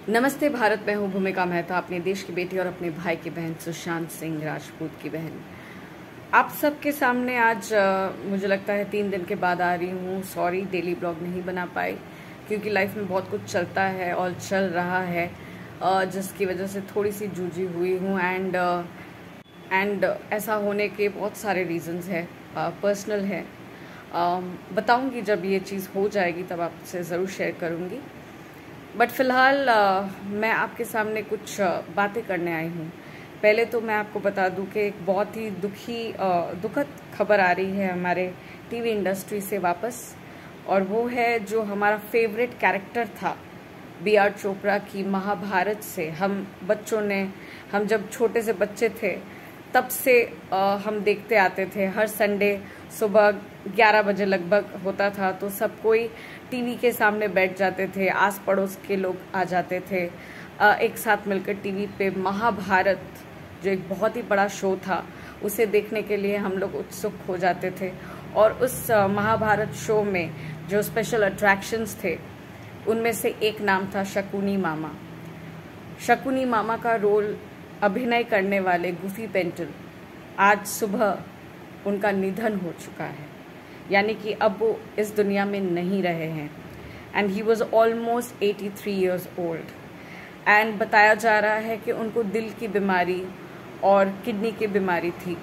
नमस्ते भारत, मैं हूँ भूमिका मेहता, अपने देश की बेटी और अपने भाई की बहन सुशांत सिंह राजपूत की बहन। आप सबके सामने आज मुझे लगता है 3 दिन के बाद आ रही हूँ। सॉरी, डेली ब्लॉग नहीं बना पाई क्योंकि लाइफ में बहुत कुछ चलता है और चल रहा है, जिसकी वजह से थोड़ी सी जूझी हुई हूँ। एंड ऐसा होने के बहुत सारे रीजंस है, पर्सनल है। बताऊँगी जब ये चीज़ हो जाएगी तब आपसे ज़रूर शेयर करूँगी। बट फ़िलहाल मैं आपके सामने कुछ बातें करने आई हूँ। पहले तो मैं आपको बता दूँ कि एक बहुत ही दुखद खबर आ रही है हमारे टीवी इंडस्ट्री से वापस, और वो है जो हमारा फेवरेट कैरेक्टर था बी.आर. चोपड़ा की महाभारत से। हम जब छोटे से बच्चे थे तब से हम देखते आते थे। हर संडे सुबह 11 बजे लगभग होता था तो सब कोई टीवी के सामने बैठ जाते थे, आस पड़ोस के लोग आ जाते थे, एक साथ मिलकर टीवी पे महाभारत, जो एक बहुत ही बड़ा शो था, उसे देखने के लिए हम लोग उत्सुक हो जाते थे। और उस महाभारत शो में जो स्पेशल अट्रैक्शंस थे उनमें से एक नाम था शकुनी मामा। शकुनी मामा का रोल अभिनय करने वाले गुफी पेंटल, आज सुबह उनका निधन हो चुका है, यानी कि अब वो इस दुनिया में नहीं रहे हैं। And he was almost 83 years old. And बताया जा रहा है कि उनको दिल की बीमारी और किडनी की बीमारी थी,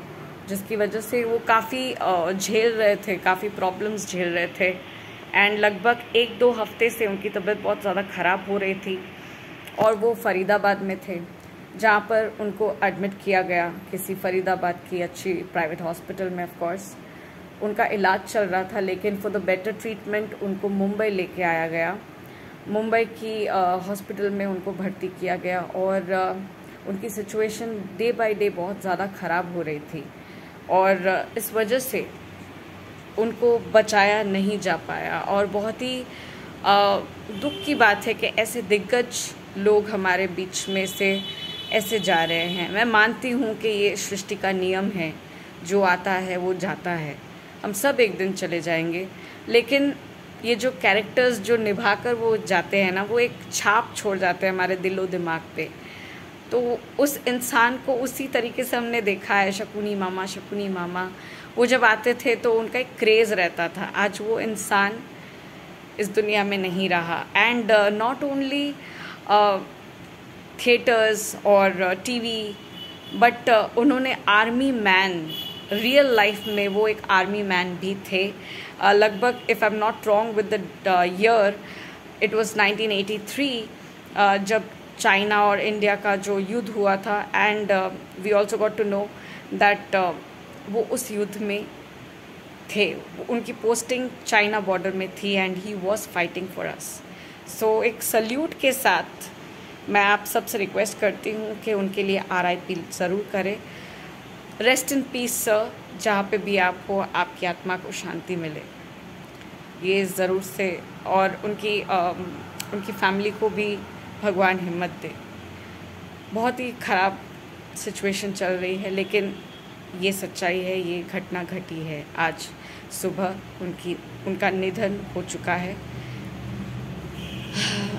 जिसकी वजह से वो काफ़ी झेल रहे थे, काफ़ी प्रॉब्लम्स झेल रहे थे। एंड लगभग 1-2 हफ्ते से उनकी तबीयत बहुत ज़्यादा ख़राब हो रही थी और वो फरीदाबाद में थे, जहाँ पर उनको एडमिट किया गया किसी फरीदाबाद की अच्छी प्राइवेट हॉस्पिटल में। ऑफ कोर्स उनका इलाज चल रहा था, लेकिन फॉर द बेटर ट्रीटमेंट उनको मुंबई लेके आया गया। मुंबई की हॉस्पिटल में उनको भर्ती किया गया और उनकी सिचुएशन डे बाय डे बहुत ज़्यादा ख़राब हो रही थी और इस वजह से उनको बचाया नहीं जा पाया। और बहुत ही दुख की बात है कि ऐसे दिग्गज लोग हमारे बीच में से ऐसे जा रहे हैं। मैं मानती हूँ कि ये सृष्टि का नियम है, जो आता है वो जाता है, हम सब एक दिन चले जाएंगे। लेकिन ये जो कैरेक्टर्स जो निभाकर वो जाते हैं ना, वो एक छाप छोड़ जाते हैं हमारे दिलो दिमाग पे। तो उस इंसान को उसी तरीके से हमने देखा है, शकुनी मामा। वो जब आते थे तो उनका एक क्रेज़ रहता था। आज वो इंसान इस दुनिया में नहीं रहा। एंड नॉट ओनली थिएटर्स और टीवी, बट उन्होंने आर्मी मैन, रियल लाइफ में वो एक आर्मी मैन भी थे। लगभग, if I am not wrong with the year, it was 1983, जब चाइना और इंडिया का जो युद्ध हुआ था। And we also got to know that वो उस युद्ध में थे। उनकी पोस्टिंग चाइना बॉर्डर में थी and he was fighting for us. So एक सल्यूट के साथ मैं आप सबसे रिक्वेस्ट करती हूँ कि उनके लिए RIP ज़रूर करें। रेस्ट इन पीस सर, जहाँ पे भी आप हो, आपकी आत्मा को शांति मिले, ये ज़रूर से। और उनकी फैमिली को भी भगवान हिम्मत दे। बहुत ही ख़राब सिचुएशन चल रही है, लेकिन ये सच्चाई है, ये घटना घटी है। आज सुबह उनका निधन हो चुका है।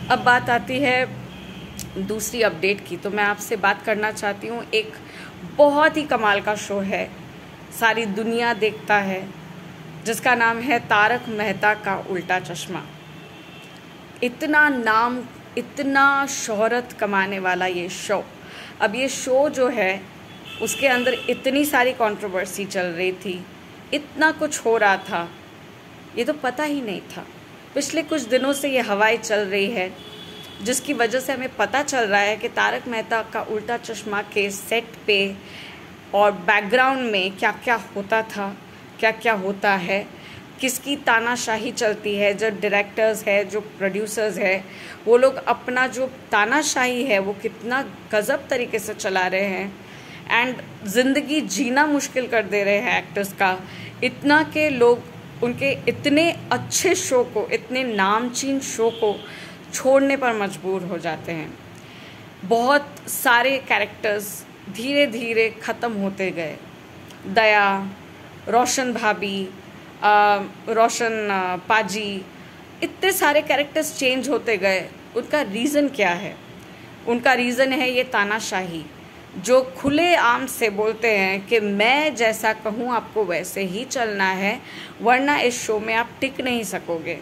अब बात आती है दूसरी अपडेट की, तो मैं आपसे बात करना चाहती हूँ। एक बहुत ही कमाल का शो है, सारी दुनिया देखता है, जिसका नाम है तारक मेहता का उल्टा चश्मा। इतना नाम, इतना शोहरत कमाने वाला ये शो। अब ये शो जो है उसके अंदर इतनी सारी कंट्रोवर्सी चल रही थी, इतना कुछ हो रहा था, ये तो पता ही नहीं था। पिछले कुछ दिनों से ये हवाएं चल रही है, जिसकी वजह से हमें पता चल रहा है कि तारक मेहता का उल्टा चश्मा के सेट पे और बैकग्राउंड में क्या क्या होता था, क्या क्या होता है, किसकी तानाशाही चलती है। जो डायरेक्टर्स है, जो प्रोड्यूसर्स है, वो लोग अपना जो तानाशाही है वो कितना गजब तरीके से चला रहे हैं। एंड ज़िंदगी जीना मुश्किल कर दे रहे हैं एक्टर्स का, इतना के लोग उनके इतने अच्छे शो को, इतने नामचीन शो को छोड़ने पर मजबूर हो जाते हैं। बहुत सारे कैरेक्टर्स धीरे धीरे ख़त्म होते गए। दया, रोशन भाभी, रोशन पाजी, इतने सारे कैरेक्टर्स चेंज होते गए। उनका रीज़न क्या है? उनका रीज़न है ये तानाशाही, जो खुले आम से बोलते हैं कि मैं जैसा कहूँ आपको वैसे ही चलना है, वरना इस शो में आप टिक नहीं सकोगे।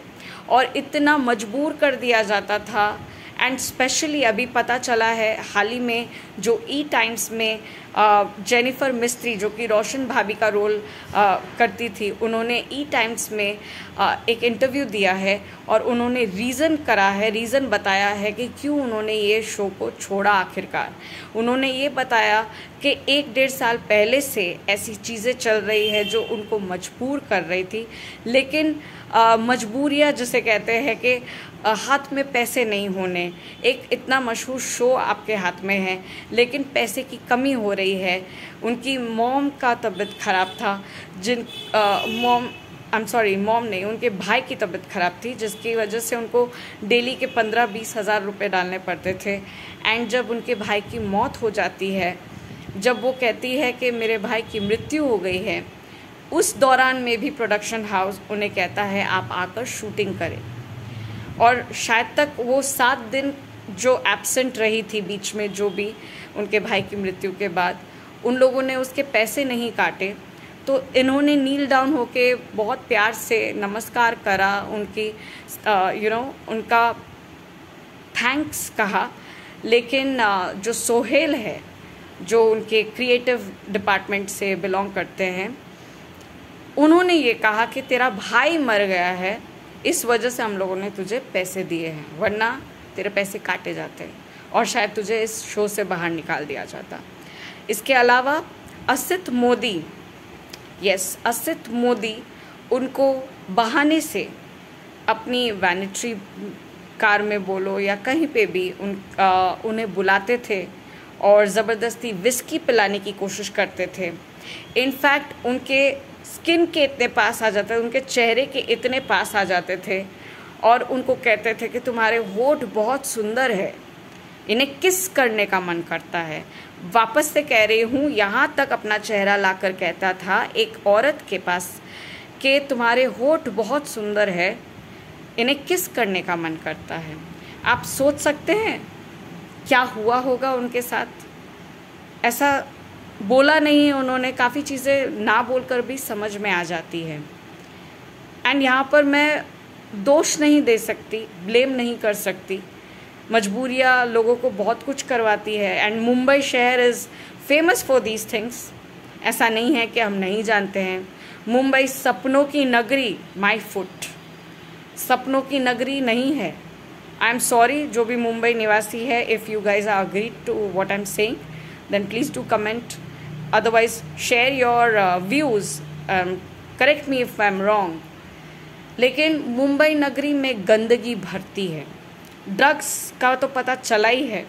और इतना मजबूर कर दिया जाता था। एंड स्पेशली अभी पता चला है हाल ही में जो ई टाइम्स में जेनिफर मिस्त्री, जो कि रोशन भाभी का रोल करती थी, उन्होंने ई टाइम्स में एक इंटरव्यू दिया है और उन्होंने रीज़न बताया है कि क्यों उन्होंने ये शो को छोड़ा। आखिरकार उन्होंने ये बताया कि 1-1.5 साल पहले से ऐसी चीज़ें चल रही है जो उनको मजबूर कर रही थी, लेकिन मजबूरियाँ जिसे कहते हैं कि हाथ में पैसे नहीं होने। एक इतना मशहूर शो आपके हाथ में है लेकिन पैसे की कमी हो रही है। उनकी मॉम का तबीयत ख़राब था, मॉम नहीं, उनके भाई की तबीयत ख़राब थी, जिसकी वजह से उनको डेली के 15-20 हज़ार रुपये डालने पड़ते थे। एंड जब उनके भाई की मौत हो जाती है, जब वो कहती है कि मेरे भाई की मृत्यु हो गई है, उस दौरान में भी प्रोडक्शन हाउस उन्हें कहता है आप आकर शूटिंग करें। और शायद तक वो 7 दिन जो एब्सेंट रही थी बीच में, जो भी उनके भाई की मृत्यु के बाद, उन लोगों ने उसके पैसे नहीं काटे, तो इन्होंने नील डाउन होके बहुत प्यार से नमस्कार करा, उनकी उनका थैंक्स कहा। लेकिन जो सोहेल है, जो उनके क्रिएटिव डिपार्टमेंट से बिलोंग करते हैं, उन्होंने ये कहा कि तेरा भाई मर गया है, इस वजह से हम लोगों ने तुझे पैसे दिए हैं, वरना तेरे पैसे काटे जाते और शायद तुझे इस शो से बाहर निकाल दिया जाता। इसके अलावा असित मोदी उनको बहाने से अपनी वैनिटी कार में बोलो या कहीं पे भी उन्हें बुलाते थे और ज़बरदस्ती विस्की पिलाने की कोशिश करते थे। इनफैक्ट उनके स्किन के इतने पास आ जाते थे, उनके चेहरे के इतने पास आ जाते थे और उनको कहते थे कि तुम्हारे होठ बहुत सुंदर है, इन्हें किस करने का मन करता है। वापस से कह रही हूँ, यहाँ तक अपना चेहरा लाकर कहता था एक औरत के पास कि तुम्हारे होठ बहुत सुंदर है, इन्हें किस करने का मन करता है। आप सोच सकते हैं क्या हुआ होगा उनके साथ। ऐसा बोला नहीं है उन्होंने, काफ़ी चीज़ें ना बोलकर भी समझ में आ जाती है। एंड यहाँ पर मैं दोष नहीं दे सकती, ब्लेम नहीं कर सकती। मजबूरियाँ लोगों को बहुत कुछ करवाती है। एंड मुंबई शहर is famous for these things. ऐसा नहीं है कि हम नहीं जानते हैं। मुंबई सपनों की नगरी, माई फुट, सपनों की नगरी नहीं है। आई एम सॉरी जो भी मुंबई निवासी है, if you guys are agreed to what I am saying, then please do comment, otherwise share your views, correct me if I'm wrong। लेकिन मुंबई नगरी में गंदगी भरती है, ड्रग्स का तो पता चला ही है।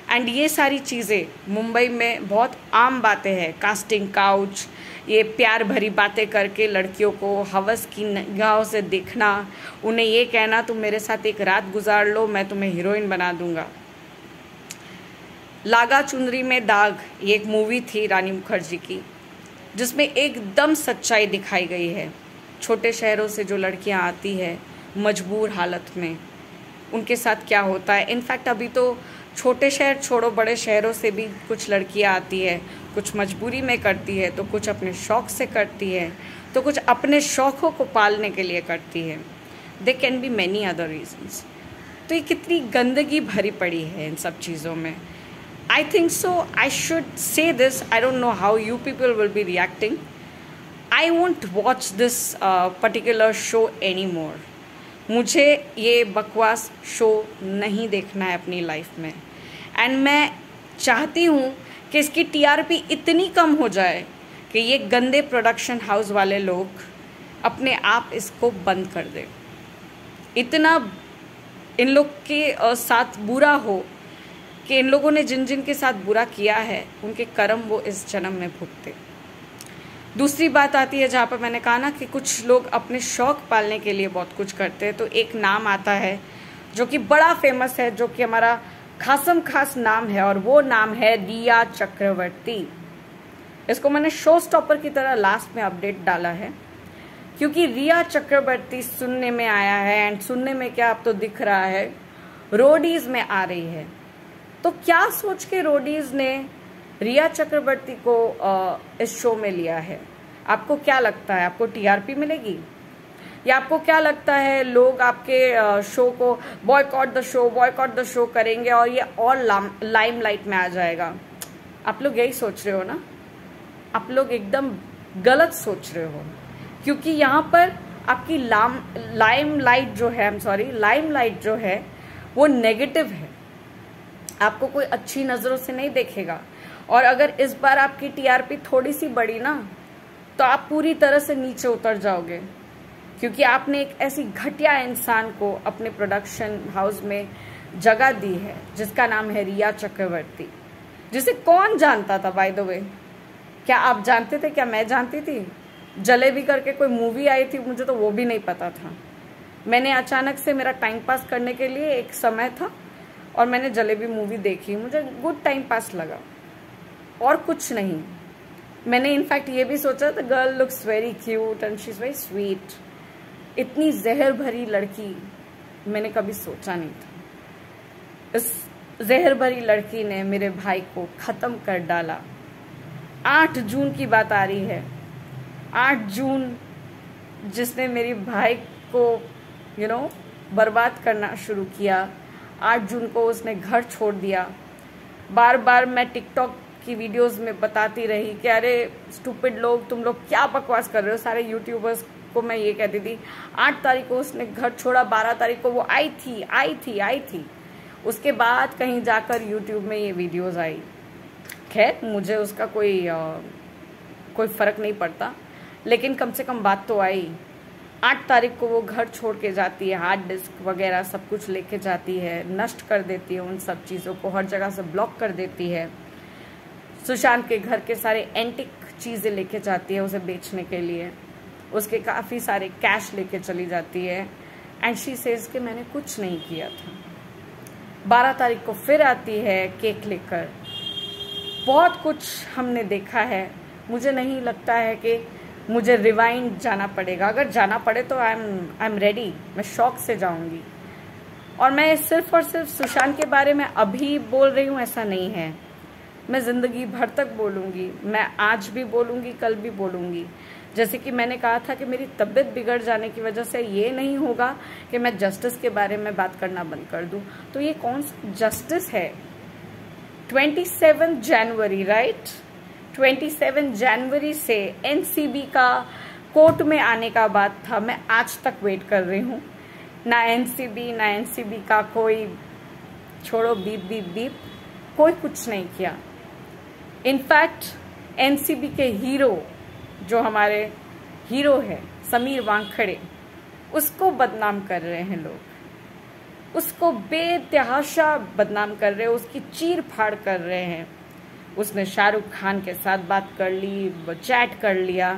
एंड ये सारी चीज़ें मुंबई में बहुत आम बातें हैं। कास्टिंग काउच, ये प्यार भरी बातें करके लड़कियों को हवस की निगाहों से देखना, उन्हें ये कहना तुम मेरे साथ एक रात गुजार लो, मैं तुम्हें हीरोइन बना दूंगा। लागा चुनरी में दाग, ये एक मूवी थी रानी मुखर्जी की, जिसमें एकदम सच्चाई दिखाई गई है। छोटे शहरों से जो लड़कियां आती है मजबूर हालत में, उनके साथ क्या होता है। इनफैक्ट अभी तो छोटे शहर छोड़ो, बड़े शहरों से भी कुछ लड़कियां आती है, कुछ मजबूरी में करती है, तो कुछ अपने शौक़ से करती है, तो कुछ अपने शौक़ों को पालने के लिए करती है। They can be many other reasons. तो ये कितनी गंदगी भरी पड़ी है इन सब चीज़ों में। I think so. I should say this. I don't know how you people will be reacting. I won't watch this particular show anymore. मुझे ये बकवास शो नहीं देखना है अपनी लाइफ में। एंड मैं चाहती हूँ कि इसकी TRP इतनी कम हो जाए कि ये गंदे प्रोडक्शन हाउस वाले लोग अपने आप इसको बंद कर दें। इतना इन लोग के साथ बुरा हो कि इन लोगों ने जिन जिन के साथ बुरा किया है उनके कर्म वो इस जन्म में भुगते। दूसरी बात आती है जहाँ पर मैंने कहा ना कि कुछ लोग अपने शौक़ पालने के लिए बहुत कुछ करते हैं, तो एक नाम आता है जो कि बड़ा फेमस है, जो कि हमारा खासम खास नाम है, और वो नाम है रिया चक्रवर्ती। इसको मैंने शो स्टॉपर की तरह लास्ट में अपडेट डाला है क्योंकि रिया चक्रवर्ती सुनने में आया है, एंड सुनने में क्या अब तो दिख रहा है, रोडीज में आ रही है। तो क्या सोच के रोडीज ने रिया चक्रवर्ती को इस शो में लिया है? आपको क्या लगता है? आपको टीआरपी मिलेगी, या आपको क्या लगता है लोग आपके शो को बॉयकॉट द शो करेंगे और ये और लाइमलाइट में आ जाएगा? आप लोग यही सोच रहे हो ना? आप लोग एकदम गलत सोच रहे हो, क्योंकि यहाँ पर आपकी लाइमलाइट जो है वो नेगेटिव है। आपको कोई अच्छी नजरों से नहीं देखेगा। और अगर इस बार आपकी टीआरपी थोड़ी सी बढ़ी ना, तो आप पूरी तरह से नीचे उतर जाओगे, क्योंकि आपने एक ऐसी घटिया इंसान को अपने प्रोडक्शन हाउस में जगह दी है जिसका नाम है रिया चक्रवर्ती, जिसे कौन जानता था? बाय द वे, क्या आप जानते थे? क्या मैं जानती थी? जलेबी करके कोई मूवी आई थी, मुझे तो वो भी नहीं पता था। मैंने अचानक से, मेरा टाइम पास करने के लिए एक समय था और मैंने जलेबी मूवी देखी, मुझे गुड टाइम पास लगा और कुछ नहीं। मैंने इनफैक्ट ये भी सोचा था girl looks very cute and she is very sweet. इतनी जहर भरी लड़की मैंने कभी सोचा नहीं था। इस जहर भरी लड़की ने मेरे भाई को खत्म कर डाला। 8 जून की बात आ रही है, 8 जून, जिसने मेरे भाई को बर्बाद करना शुरू किया। 8 जून को उसने घर छोड़ दिया। बार बार मैं टिकटॉक की वीडियोस में बताती रही कि अरे स्टूपिड लोग, तुम लोग क्या बकवास कर रहे हो। सारे यूट्यूबर्स को मैं ये कहती थी। 8 तारीख को उसने घर छोड़ा, 12 तारीख को वो आई थी। उसके बाद कहीं जाकर यूट्यूब में ये वीडियोस आई। खैर, मुझे उसका कोई फर्क नहीं पड़ता, लेकिन कम से कम बात तो आई। 8 तारीख को वो घर छोड़ के जाती है, हार्ड डिस्क वगैरह सब कुछ लेके जाती है, नष्ट कर देती है उन सब चीज़ों को, हर जगह से ब्लॉक कर देती है। सुशांत के घर के सारे एंटिक चीज़ें लेके जाती है उसे बेचने के लिए। उसके काफ़ी सारे कैश लेके चली जाती है एंड शी सेज कि मैंने कुछ नहीं किया था। 12 तारीख को फिर आती है केक लेकर। बहुत कुछ हमने देखा है। मुझे नहीं लगता है कि मुझे रिवाइंड जाना पड़ेगा। अगर जाना पड़े तो आई एम रेडी, मैं शौक से जाऊंगी। और मैं सिर्फ और सिर्फ सुशांत के बारे में अभी बोल रही हूँ ऐसा नहीं है। मैं जिंदगी भर तक बोलूंगी, मैं आज भी बोलूंगी, कल भी बोलूंगी। जैसे कि मैंने कहा था कि मेरी तबीयत बिगड़ जाने की वजह से ये नहीं होगा कि मैं जस्टिस के बारे में बात करना बंद कर दूं। तो ये कौन सा जस्टिस है? 27 जनवरी, राइट? 27 जनवरी से एनसीबी का कोर्ट में आने का बात था। मैं आज तक वेट कर रही हूँ। ना एनसीबी का कोई, छोड़ो बीप बीप बीप, कोई कुछ नहीं किया। इनफैक्ट एनसीबी के हीरो, जो हमारे हीरो है समीर वानखेड़े, उसको बदनाम कर रहे हैं लोग। उसको बेतहाशा बदनाम कर रहे हैं, उसकी चीर फाड़ कर रहे हैं। उसने शाहरुख खान के साथ बात कर ली, चैट कर लिया।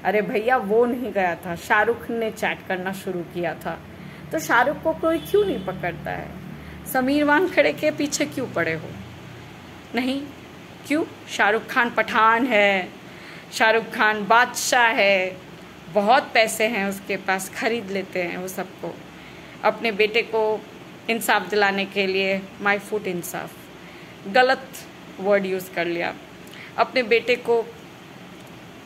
अरे भैया, वो नहीं गया था, शाहरुख ने चैट करना शुरू किया था। तो शाहरुख को कोई क्यों नहीं पकड़ता है? समीर वानखेड़े के पीछे क्यों पड़े हो? नहीं, क्यों? शाहरुख खान पठान है, शाहरुख खान बादशाह है, बहुत पैसे हैं उसके पास, खरीद लेते हैं वो सबको। अपने बेटे को इंसाफ दिलाने के लिए, माय फुट इंसाफ, गलत वर्ड यूज़ कर लिया। अपने बेटे को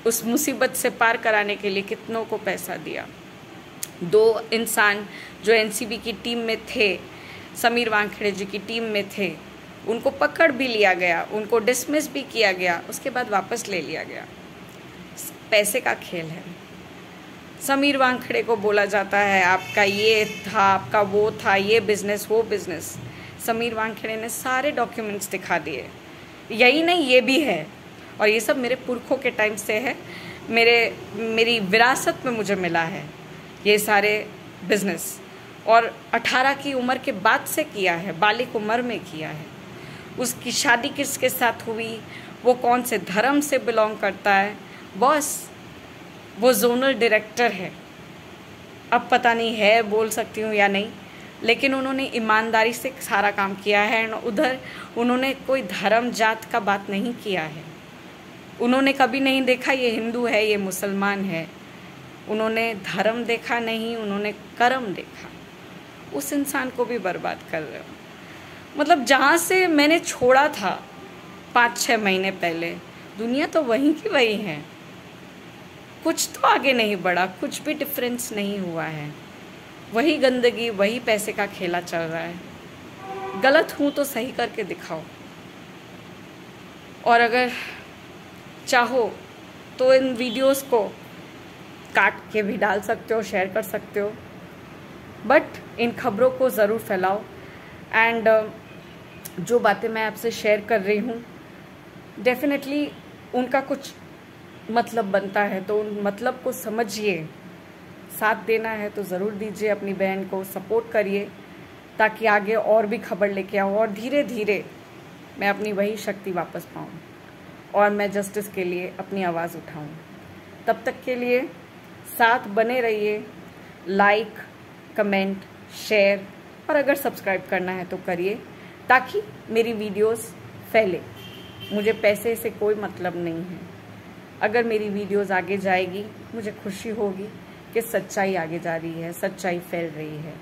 उस मुसीबत से पार कराने के लिए कितनों को पैसा दिया। 2 इंसान जो एनसीबी की टीम में थे, समीर वानखेड़े जी की टीम में थे, उनको पकड़ भी लिया गया, उनको डिसमिस भी किया गया, उसके बाद वापस ले लिया गया। पैसे का खेल है। समीर वानखेड़े को बोला जाता है आपका ये था, आपका वो था, ये बिजनेस, वो बिजनेस। समीर वानखेड़े ने सारे डॉक्यूमेंट्स दिखा दिए। यही नहीं, ये भी है, और ये सब मेरे पुरखों के टाइम से है, मेरी विरासत में मुझे मिला है ये सारे बिजनेस। और 18 की उम्र के बाद से किया है, बालिक उम्र में किया है। उसकी शादी किसके साथ हुई, वो कौन से धर्म से बिलोंग करता है, बॉस वो जोनल डायरेक्टर है। अब पता नहीं है, बोल सकती हूँ या नहीं, लेकिन उन्होंने ईमानदारी से सारा काम किया है। उधर उन्होंने कोई धर्म जात का बात नहीं किया है। उन्होंने कभी नहीं देखा ये हिंदू है, ये मुसलमान है। उन्होंने धर्म देखा नहीं, उन्होंने कर्म देखा। उस इंसान को भी बर्बाद कर रहे हो। मतलब जहाँ से मैंने छोड़ा था 5-6 महीने पहले, दुनिया तो वहीं की वही है। कुछ तो आगे नहीं बढ़ा, कुछ भी डिफरेंस नहीं हुआ है। वही गंदगी, वही पैसे का खेला चल रहा है। गलत हूँ तो सही करके दिखाओ, और अगर चाहो तो इन वीडियोस को काट के भी डाल सकते हो, शेयर कर सकते हो, बट इन खबरों को ज़रूर फैलाओ। एंड जो बातें मैं आपसे शेयर कर रही हूँ, डेफिनेटली उनका कुछ मतलब बनता है, तो उन मतलब को समझिए। साथ देना है तो ज़रूर दीजिए, अपनी बहन को सपोर्ट करिए, ताकि आगे और भी खबर लेके आऊँ और धीरे धीरे मैं अपनी वही शक्ति वापस पाऊँ और मैं जस्टिस के लिए अपनी आवाज़ उठाऊँ। तब तक के लिए साथ बने रहिए। लाइक, कमेंट, शेयर, और अगर सब्सक्राइब करना है तो करिए, ताकि मेरी वीडियोस फैले। मुझे पैसे से कोई मतलब नहीं है। अगर मेरी वीडियोस आगे जाएगी, मुझे खुशी होगी कि सच्चाई आगे जा रही है, सच्चाई फैल रही है।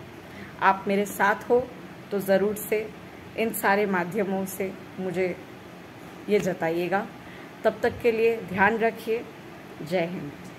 आप मेरे साथ हो तो ज़रूर से इन सारे माध्यमों से मुझे ये जताइएगा। तब तक के लिए ध्यान रखिए। जय हिंद।